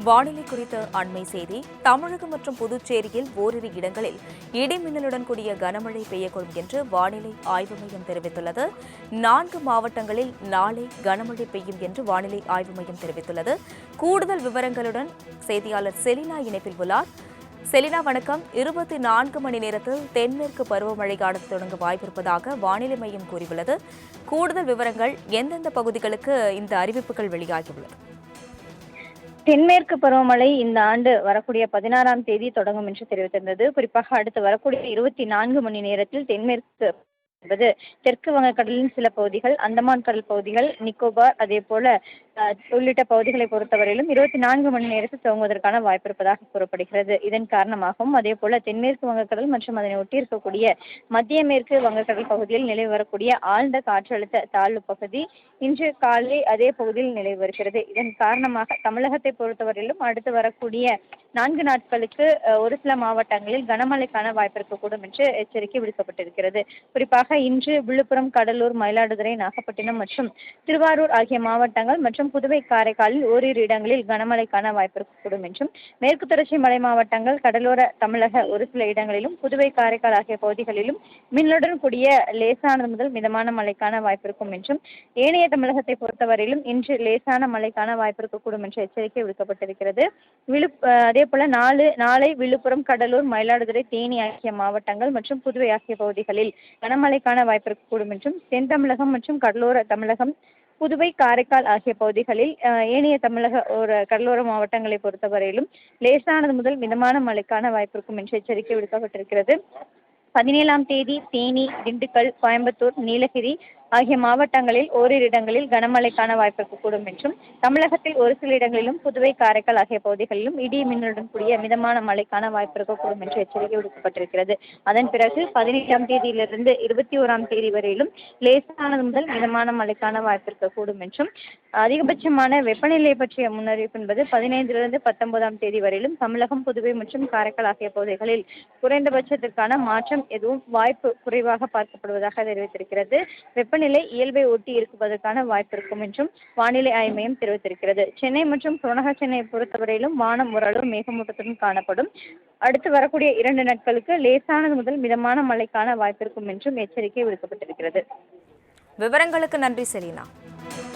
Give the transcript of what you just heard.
வானிலை குறித்த அண்மை செய்தி. தமிழகம் மற்றும் புதுச்சேரியில் ஓரிரு இடங்களில் இடி மின்னலுடன் கூடிய கனமழை பெய்யக்கூடும் என்று வானிலை ஆய்வு மையம் தெரிவித்துள்ளது. 4 மாவட்டங்களில் நாளை கனமழை பெய்யும் என்று வானிலை ஆய்வு மையம் தெரிவித்துள்ளது. கூடுதல் விவரங்களுடன் செய்தியாளர் செலினா இணைப்பில் உள்ளார். செலினா, வணக்கம். 24 மணி நேரத்தில் தென்மேற்கு பருவமழை காலத்து தொடங்க வாய்ப்பிருப்பதாக வானிலை மையம் கூறியுள்ளது. கூடுதல் விவரங்கள், எந்தெந்த பகுதிகளுக்கு இந்த அறிவிப்புகள் வெளியாகியுள்ளது? தென்மேற்கு பருவமழை இந்த ஆண்டு வரக்கூடிய 16ஆம் தேதி தொடங்கும் என்று தெரிவித்திருந்தது. குறிப்பாக அடுத்து வரக்கூடிய 24 மணி நேரத்தில் தென்மேற்கு என்பது தெற்கு வங்கக்கடலின் சில பகுதிகள், அந்தமான் கடல் பகுதிகள், நிக்கோபார் அதே போல உள்ளிட்ட பகுதிகளை பொறுத்தவரையிலும் 24 மணி நேரத்தில் துவங்குவதற்கான வாய்ப்பு இருப்பதாக கூறப்படுகிறது. இதன் காரணமாகவும் அதே போல தென்மேற்கு வங்கக்கடல் மற்றும் அதனை ஒட்டி இருக்கக்கூடிய மத்திய மேற்கு வங்கக்கடல் பகுதியில் நிலவி வரக்கூடிய ஆழ்ந்த காற்றழுத்த தாழ்வு பகுதி இன்று காலை அதே பகுதியில் நிலவி வருகிறது. இதன் காரணமாக தமிழகத்தை பொறுத்தவரையிலும் அடுத்து வரக்கூடிய 4 நாட்களுக்கு ஒரு சில மாவட்டங்களில் கனமழைக்கான வாய்ப்பு இருக்கக்கூடும் என்று எச்சரிக்கை விடுக்கப்பட்டிருக்கிறது. குறிப்பாக இன்று விழுப்புரம், கடலூர், மயிலாடுதுறை, நாகப்பட்டினம் மற்றும் திருவாரூர் ஆகிய மாவட்டங்கள் மற்றும் புதுவை, காரைக்காலில் ஓரிரு இடங்களில் கனமழைக்கான வாய்ப்பு இருக்கக்கூடும் என்றும், மேற்கு தொடர்ச்சி மலை மாவட்டங்கள், கடலோர தமிழக ஒரு சில இடங்களிலும், புதுவை, காரைக்கால் ஆகிய பகுதிகளிலும் மின்னலுடன் கூடிய லேசானது முதல் மிதமான மழைக்கான வாய்ப்பு இருக்கும் என்றும், ஏனைய தமிழகத்தை பொறுத்தவரையிலும் இன்று லேசான மழைக்கான வாய்ப்பு இருக்கக்கூடும் என்று எச்சரிக்கை விடுக்கப்பட்டிருக்கிறது. அதே போல நாளை விழுப்புரம், கடலூர், மயிலாடுதுறை, தேனி ஆகிய மாவட்டங்கள் மற்றும் புதுவை ஆகிய பகுதிகளில் கனமழைக்கான வாய்ப்பு இருக்கக்கூடும் என்றும், தென் தமிழகம் மற்றும் கடலோர தமிழகம், புதுவை, காரைக்கால் ஆகிய பகுதிகளில் ஏனைய தமிழக கடலோர மாவட்டங்களை பொறுத்தவரையிலும் லேசானது முதல் மிதமான மழைக்கான வாய்ப்பு இருக்கும் என்று எச்சரிக்கை விடுக்கப்பட்டிருக்கிறது. 17ஆம் தேதி தேனி, திண்டுக்கல், கோயம்புத்தூர், நீலகிரி ஆகிய மாவட்டங்களில் ஓரிரு இடங்களில் கனமழைக்கான வாய்ப்பு இருக்கக்கூடும் என்றும், தமிழகத்தில் ஒரு சில இடங்களிலும், புதுவை, காரைக்கால் ஆகிய பகுதிகளிலும் இடி மின்னலுடன் கூடிய மிதமான மழைக்கான வாய்ப்பு இருக்கக்கூடும் என்று எச்சரிக்கை விடுக்கப்பட்டிருக்கிறது. அதன் பிறகு 17ஆம் தேதியிலிருந்து 21ஆம் தேதி வரையிலும் லேசானது முதல் மிதமான மழைக்கான வாய்ப்பு இருக்கக்கூடும் என்றும், அதிகபட்சமான வெப்பநிலை பற்றிய முன்னறிவிப்பு என்பது 15லிருந்து 19ஆம் தேதி வரையிலும் தமிழகம், புதுவை மற்றும் காரைக்கால் ஆகிய பகுதிகளில் குறைந்தபட்சத்திற்கான மாற்றம் எதுவும் வாய்ப்பு குறைவாக பார்க்கப்படுவதாக தெரிவித்திருக்கிறது. வெப்பநிலை இயல்பை ஒட்டி இருப்பதற்கான வாய்ப்பு இருக்கும் என்றும் வானிலை ஆய்வு மையம் தெரிவித்திருக்கிறது. சென்னை மற்றும் புறநகர் சென்னையை பொறுத்தவரையிலும் வானம் ஓரளவு மேகமூட்டத்துடன் காணப்படும். அடுத்து வரக்கூடிய 2 நாட்களுக்கு லேசானது முதல் மிதமான மழைக்கான வாய்ப்பு இருக்கும் என்றும் எச்சரிக்கை விடுக்கப்பட்டிருக்கிறது. விவரங்களுக்கு நன்றி செலினா.